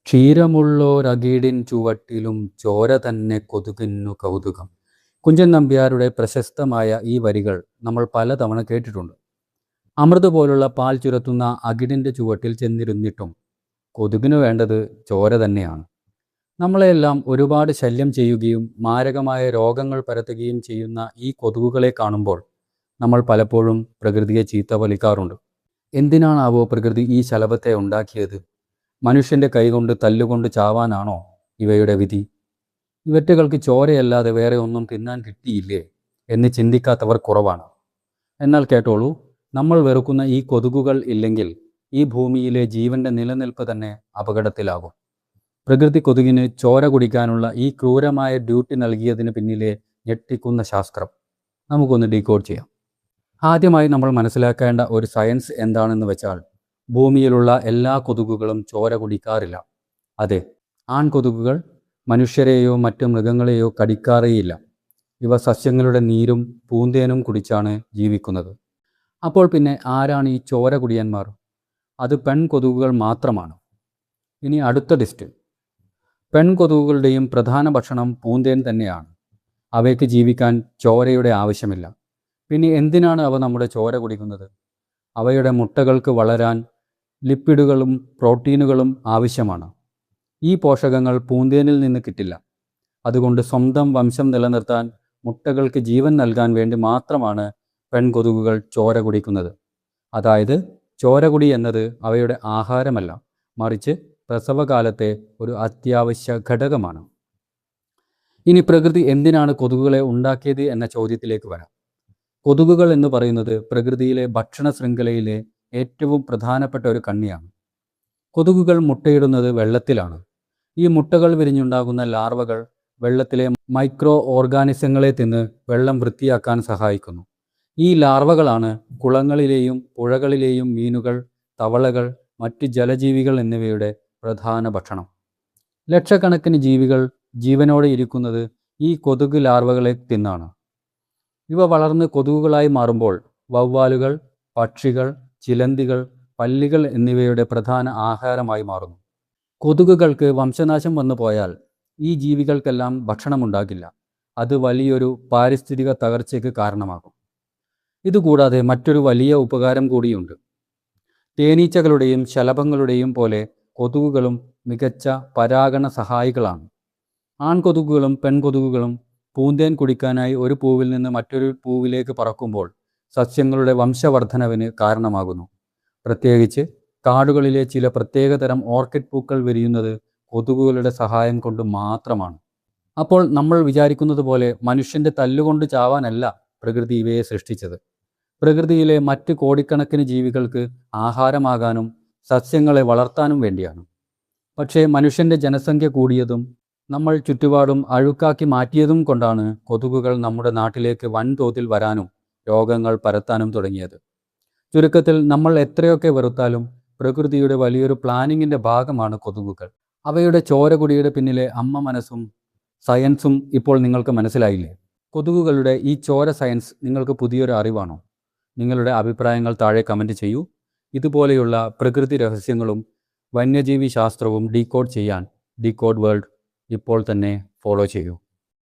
ക്ഷീരമുള്ളോരകിടിൻ ചുവട്ടിലും ചോര തന്നെ കൊതുകിന്നു കൗതുകം. കുഞ്ചൻ നമ്പ്യാരുടെ പ്രശസ്തമായ ഈ വരികൾ നമ്മൾ പലതവണ കേട്ടിട്ടുണ്ട്. അമൃത് പോലുള്ള പാൽ ചുരത്തുന്ന അകിടിൻ്റെ ചുവട്ടിൽ ചെന്നിരുന്നിട്ടും കൊതുകിനു വേണ്ടത് ചോര തന്നെയാണ്. നമ്മളെല്ലാം ഒരുപാട് ശല്യം ചെയ്യുകയും മാരകമായ രോഗങ്ങൾ പരത്തുകയും ചെയ്യുന്ന ഈ കൊതുകുകളെ കാണുമ്പോൾ നമ്മൾ പലപ്പോഴും പ്രകൃതിയെ ചീത്ത വലിക്കാറുണ്ട്. എന്തിനാണാവോ പ്രകൃതി ഈ ശലഭത്തെ ഉണ്ടാക്കിയത്? മനുഷ്യൻ്റെ കൈകൊണ്ട് തല്ലുകൊണ്ട് ചാവാനാണോ ഇവയുടെ വിധി? ഇവറ്റകൾക്ക് ചോരയല്ലാതെ വേറെ ഒന്നും തിന്നാൻ കിട്ടിയില്ലേ എന്ന് ചിന്തിക്കാത്തവർ കുറവാണ്. എന്നാൽ കേട്ടോളൂ, നമ്മൾ വെറുക്കുന്ന ഈ കൊതുകുകൾ ഇല്ലെങ്കിൽ ഈ ഭൂമിയിലെ ജീവൻ്റെ നിലനിൽപ്പ് തന്നെ അപകടത്തിലാകും. പ്രകൃതി കൊതുകിന് ചോര കുടിക്കാനുള്ള ഈ ക്രൂരമായ ഡ്യൂട്ടി നൽകിയതിന് പിന്നിലെ ഞെട്ടിക്കുന്ന ശാസ്ത്രം നമുക്കൊന്ന് ഡീകോഡ് ചെയ്യാം. ആദ്യമായി നമ്മൾ മനസ്സിലാക്കേണ്ട ഒരു സയൻസ് എന്താണെന്ന് വെച്ചാൽ, ഭൂമിയിലുള്ള എല്ലാ കൊതുകുകളും ചോര കുടിക്കാറില്ല. അതെ, ആൺകൊതുകുകൾ മനുഷ്യരെയോ മറ്റ് മൃഗങ്ങളെയോ കടിക്കാറേയില്ല. ഇവ സസ്യങ്ങളുടെ നീരും പൂന്തേനും കുടിച്ചാണ് ജീവിക്കുന്നത്. അപ്പോൾ പിന്നെ ആരാണ് ഈ ചോര കുടിയന്മാർ? അത് പെൺകൊതുകുകൾ മാത്രമാണ്. ഇനി അടുത്ത ലിസ്റ്റ്. പെൺകൊതുകുകളുടെയും പ്രധാന ഭക്ഷണം പൂന്തേൻ തന്നെയാണ്. അവയ്ക്ക് ജീവിക്കാൻ ചോരയുടെ ആവശ്യമില്ല. പിന്നെ എന്തിനാണ് അവ നമ്മുടെ ചോര കുടിക്കുന്നത്? അവയുടെ മുട്ടകൾക്ക് വളരാൻ ലിപ്പിഡുകളും പ്രോട്ടീനുകളും ആവശ്യമാണ്. ഈ പോഷകങ്ങൾ പൂന്തേനിൽ നിന്ന് കിട്ടില്ല. അതുകൊണ്ട് സ്വന്തം വംശം നിലനിർത്താൻ മുട്ടകൾക്ക് ജീവൻ നൽകാൻ വേണ്ടി മാത്രമാണ് പെൺകൊതുകുകൾ ചോര കുടിക്കുന്നത്. അതായത് ചോരകുടി എന്നത് അവയുടെ ആഹാരമല്ല, മറിച്ച് പ്രസവകാലത്തെ ഒരു അത്യാവശ്യ ഘടകമാണ്. ഇനി പ്രകൃതി എന്തിനാണ് കൊതുകുകളെ ഉണ്ടാക്കിയത് എന്ന ചോദ്യത്തിലേക്ക് വരാം. കൊതുകുകൾ എന്ന് പറയുന്നത് പ്രകൃതിയിലെ ഭക്ഷണ ശൃംഖലയിലെ ഏറ്റവും പ്രധാനപ്പെട്ട ഒരു കണ്ണിയാണ്. കൊതുകുകൾ മുട്ടയിടുന്നത് വെള്ളത്തിലാണ്. ഈ മുട്ടകൾ വിരിഞ്ഞുണ്ടാകുന്ന ലാർവകൾ വെള്ളത്തിലെ മൈക്രോ ഓർഗാനിസങ്ങളെ തിന്ന് വെള്ളം വൃത്തിയാക്കാൻ സഹായിക്കുന്നു. ഈ ലാർവകളാണ് കുളങ്ങളിലെയും പുഴകളിലെയും മീനുകൾ, തവളകൾ, മറ്റ് ജലജീവികൾ എന്നിവയുടെ പ്രധാന ഭക്ഷണം. ലക്ഷക്കണക്കിന് ജീവികൾ ജീവനോടെ ഇരിക്കുന്നത് ഈ കൊതുക് ലാർവകളെ തിന്നാണ്. ഇവ വളർന്ന് കൊതുകുകളായി മാറുമ്പോൾ വവ്വാലുകൾ, പക്ഷികൾ, ചിലന്തികൾ, പല്ലികൾ എന്നിവയുടെ പ്രധാന ആഹാരമായി മാറുന്നു. കൊതുകുകൾക്ക് വംശനാശം വന്നു പോയാൽ ഈ ജീവികൾക്കെല്ലാം ഭക്ഷണമുണ്ടാകില്ല. അത് വലിയൊരു പാരിസ്ഥിതിക തകർച്ചയ്ക്ക് കാരണമാകും. ഇതുകൂടാതെ മറ്റൊരു വലിയ ഉപകാരം കൂടിയുണ്ട്. തേനീച്ചകളുടെയും ശലഭങ്ങളുടെയും പോലെ കൊതുകുകളും മികച്ച പരാഗണ സഹായികളാണ്. ആൺകൊതുകുകളും പെൺകൊതുകുകളും പൂന്തേൻ കുടിക്കാനായി ഒരു പൂവിൽ നിന്ന് മറ്റൊരു പൂവിലേക്ക് പറക്കുമ്പോൾ സസ്യങ്ങളുടെ വംശവർദ്ധനവിന് കാരണമാകുന്നു. പ്രത്യേകിച്ച് കാടുകളിലെ ചില പ്രത്യേകതരം ഓർക്കിഡ് പൂക്കൾ വിരിയുന്നത് കൊതുകുകളുടെ സഹായം കൊണ്ട് മാത്രമാണ്. അപ്പോൾ നമ്മൾ വിചാരിക്കുന്നത് പോലെ മനുഷ്യൻ്റെ തല്ലുകൊണ്ട് ചാവാനല്ല പ്രകൃതി ഇവയെ സൃഷ്ടിച്ചത്. പ്രകൃതിയിലെ മറ്റ് കോടിക്കണക്കിന് ജീവികൾക്ക് ആഹാരമാകാനും സസ്യങ്ങളെ വളർത്താനും വേണ്ടിയാണ്. പക്ഷേ മനുഷ്യൻ്റെ ജനസംഖ്യ കൂടിയതും നമ്മൾ ചുറ്റുപാടും അഴുക്കാക്കി മാറ്റിയതും കൊണ്ടാണ് കൊതുകുകൾ നമ്മുടെ നാട്ടിലേക്ക് വൻതോതിൽ വരാനും രോഗങ്ങൾ പരത്താനും തുടങ്ങിയത്. ചുരുക്കത്തിൽ നമ്മൾ എത്രയൊക്കെ വെറുത്താലും പ്രകൃതിയുടെ വലിയൊരു പ്ലാനിങ്ങിൻ്റെ ഭാഗമാണ് കൊതുകുകൾ. അവയുടെ ചോരകുടിയുടെ പിന്നിലെ അമ്മ മനസ്സും സയൻസും ഇപ്പോൾ നിങ്ങൾക്ക് മനസ്സിലായില്ലേ? കൊതുകുകളുടെ ഈ ചോര സയൻസ് നിങ്ങൾക്ക് പുതിയൊരു അറിവാണോ? നിങ്ങളുടെ അഭിപ്രായങ്ങൾ താഴെ കമൻറ്റ് ചെയ്യൂ. ഇതുപോലെയുള്ള പ്രകൃതി രഹസ്യങ്ങളും വന്യജീവി ശാസ്ത്രവും ഡീകോഡ് ചെയ്യാൻ ഡീകോഡ് വേൾഡ് ഇപ്പോൾ തന്നെ ഫോളോ ചെയ്യൂ.